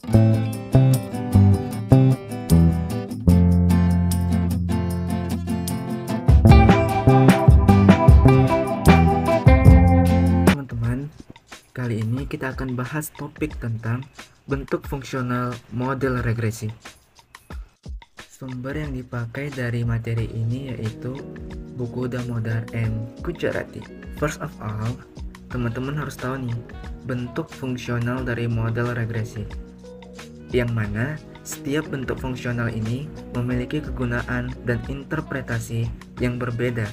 Teman-teman, kali ini kita akan bahas topik tentang bentuk fungsional model regresi. Sumber yang dipakai dari materi ini yaitu buku Damodar and Gujarati. First of all, teman-teman harus tahu nih bentuk fungsional dari model regresi, yang mana setiap bentuk fungsional ini memiliki kegunaan dan interpretasi yang berbeda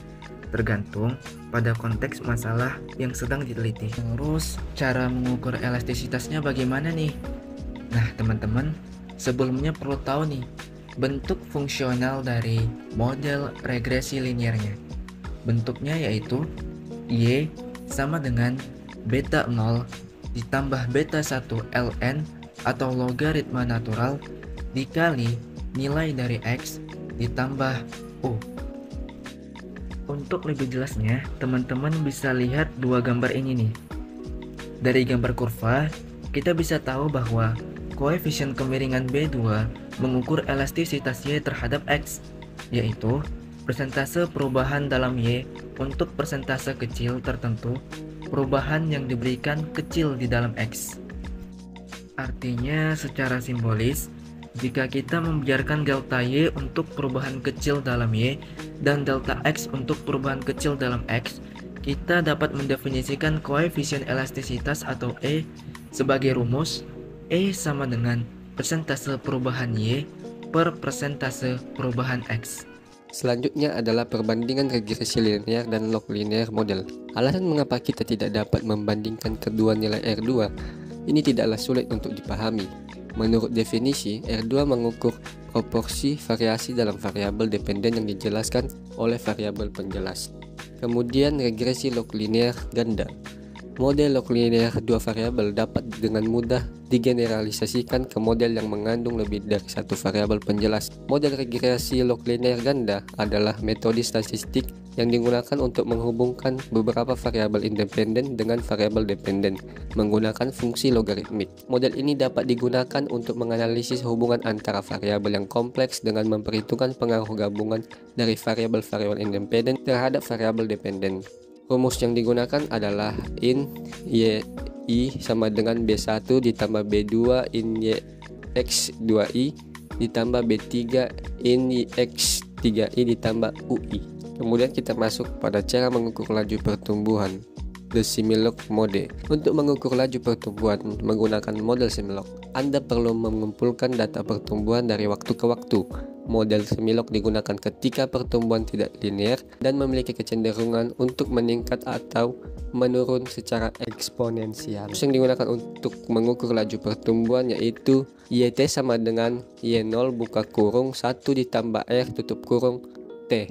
tergantung pada konteks masalah yang sedang diteliti. Terus cara mengukur elastisitasnya bagaimana nih? Nah teman-teman, sebelumnya perlu tahu nih bentuk fungsional dari model regresi linearnya. Bentuknya yaitu Y sama dengan beta 0 ditambah beta 1 ln atau logaritma natural dikali nilai dari X ditambah U. Untuk lebih jelasnya, teman-teman bisa lihat dua gambar ini nih. Dari gambar kurva, kita bisa tahu bahwa koefisien kemiringan B2 mengukur elastisitas Y terhadap X, yaitu persentase perubahan dalam Y untuk persentase kecil tertentu, perubahan yang diberikan kecil di dalam X. Artinya secara simbolis, jika kita membiarkan delta Y untuk perubahan kecil dalam Y dan delta X untuk perubahan kecil dalam X, kita dapat mendefinisikan koefisien elastisitas atau E sebagai rumus E sama dengan persentase perubahan Y per persentase perubahan X. Selanjutnya adalah perbandingan regresi linear dan log linear model. Alasan mengapa kita tidak dapat membandingkan kedua nilai R2 ini tidaklah sulit untuk dipahami. Menurut definisi, R2 mengukur proporsi variasi dalam variabel dependen yang dijelaskan oleh variabel penjelas. Kemudian regresi log linear ganda. Model log linear dua variabel dapat dengan mudah digeneralisasikan ke model yang mengandung lebih dari satu variabel penjelas. Model regresi log linear ganda adalah metode statistik yang digunakan untuk menghubungkan beberapa variabel independen dengan variabel dependen menggunakan fungsi logaritmik. Model ini dapat digunakan untuk menganalisis hubungan antara variabel yang kompleks dengan memperhitungkan pengaruh gabungan dari variabel-variabel independen terhadap variabel dependen. Rumus yang digunakan adalah in y i sama dengan b1 ditambah b2 in y x2i ditambah b3 in y x3i ditambah ui. Kemudian kita masuk pada cara mengukur laju pertumbuhan, the Similog mode. Untuk mengukur laju pertumbuhan menggunakan model Similog, Anda perlu mengumpulkan data pertumbuhan dari waktu ke waktu. Model Similog digunakan ketika pertumbuhan tidak linear dan memiliki kecenderungan untuk meningkat atau menurun secara eksponensial. Yang digunakan untuk mengukur laju pertumbuhan yaitu YT sama dengan Y0 buka kurung 1 ditambah R tutup kurung T.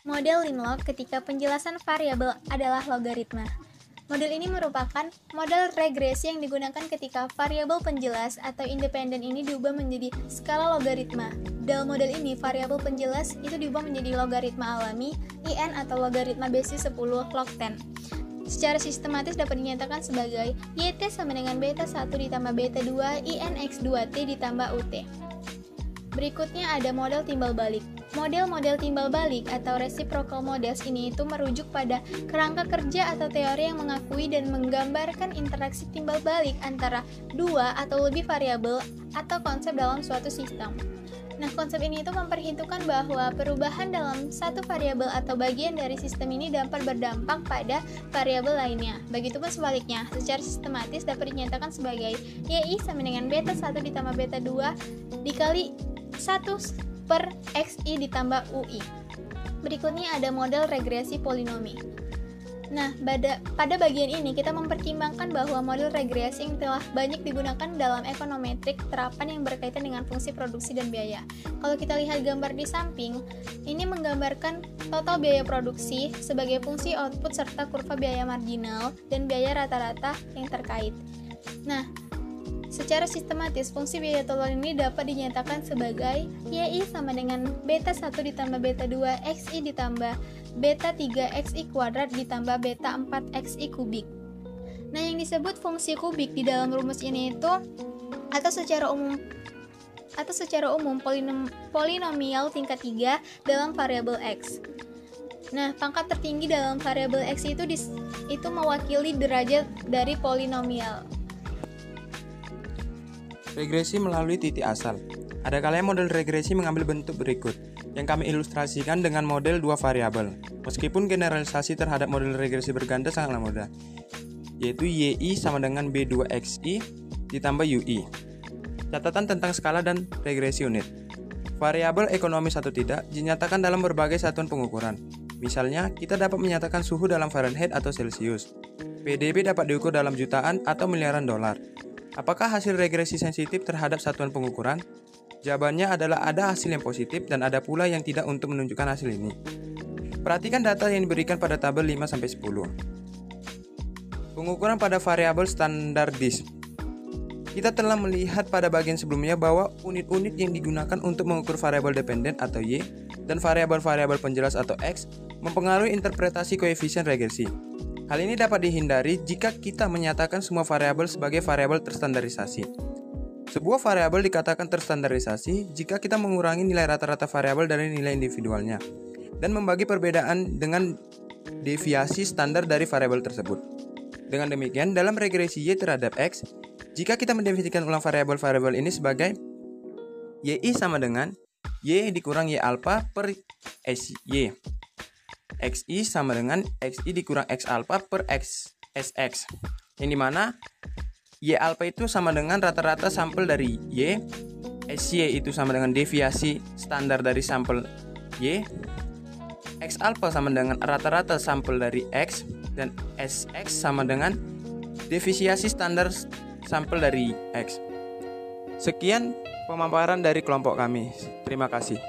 Model limlog ketika penjelasan variabel adalah logaritma. Model ini merupakan model regresi yang digunakan ketika variabel penjelas atau independen ini diubah menjadi skala logaritma. Dalam model ini, variabel penjelas itu diubah menjadi logaritma alami, IN atau logaritma basis 10 log 10. Secara sistematis dapat dinyatakan sebagai YT sama dengan beta 1 ditambah beta 2 IN X2T ditambah UT. Berikutnya ada model timbal balik. Model-model timbal balik atau reciprocal models ini itu merujuk pada kerangka kerja atau teori yang mengakui dan menggambarkan interaksi timbal balik antara dua atau lebih variabel atau konsep dalam suatu sistem. Nah, konsep ini itu memperhitungkan bahwa perubahan dalam satu variabel atau bagian dari sistem ini dapat berdampak pada variabel lainnya. Begitupun sebaliknya, secara sistematis dapat dinyatakan sebagai YI sama dengan beta 1 ditambah beta 2 dikali 1 per XI ditambah UI. Berikutnya ada model regresi polinomi. Nah, pada bagian ini kita mempertimbangkan bahwa model regresi yang telah banyak digunakan dalam ekonometrik terapan yang berkaitan dengan fungsi produksi dan biaya. Kalau kita lihat gambar di samping, ini menggambarkan total biaya produksi sebagai fungsi output serta kurva biaya marginal dan biaya rata-rata yang terkait. Nah, secara sistematis, fungsi biaya total ini dapat dinyatakan sebagai YI sama dengan beta 1 ditambah beta 2 XI ditambah beta 3 XI kuadrat ditambah beta 4 XI kubik. Nah, yang disebut fungsi kubik di dalam rumus ini itu atau secara umum polinomial tingkat 3 dalam variabel X. Nah, pangkat tertinggi dalam variabel X itu mewakili derajat dari polinomial. Regresi melalui titik asal. Ada kalanya model regresi mengambil bentuk berikut, yang kami ilustrasikan dengan model dua variabel. Meskipun generalisasi terhadap model regresi berganda sangatlah mudah, yaitu YI sama dengan B2XI ditambah UI. Catatan tentang skala dan regresi unit. Variabel ekonomis atau tidak dinyatakan dalam berbagai satuan pengukuran. Misalnya, kita dapat menyatakan suhu dalam Fahrenheit atau Celsius. PDB dapat diukur dalam jutaan atau miliaran dolar. Apakah hasil regresi sensitif terhadap satuan pengukuran? Jawabannya adalah ada hasil yang positif dan ada pula yang tidak untuk menunjukkan hasil ini. Perhatikan data yang diberikan pada tabel 5-10. Pengukuran pada variabel standardis. Kita telah melihat pada bagian sebelumnya bahwa unit-unit yang digunakan untuk mengukur variabel dependen atau Y dan variabel-variabel penjelas atau X mempengaruhi interpretasi koefisien regresi. Hal ini dapat dihindari jika kita menyatakan semua variabel sebagai variabel terstandarisasi. Sebuah variabel dikatakan terstandarisasi jika kita mengurangi nilai rata-rata variabel dari nilai individualnya dan membagi perbedaan dengan deviasi standar dari variabel tersebut. Dengan demikian, dalam regresi Y terhadap X, jika kita mendefinisikan ulang variabel-variabel ini sebagai YI sama dengan Y dikurang Y alpha per SY, XI sama dengan XI dikurang X alpha per SX, yang dimana Y alpha itu sama dengan rata-rata sampel dari Y, SY itu sama dengan deviasi standar dari sampel Y, X alpha sama dengan rata-rata sampel dari X, dan SX sama dengan deviasi standar sampel dari X. Sekian pemaparan dari kelompok kami. Terima kasih.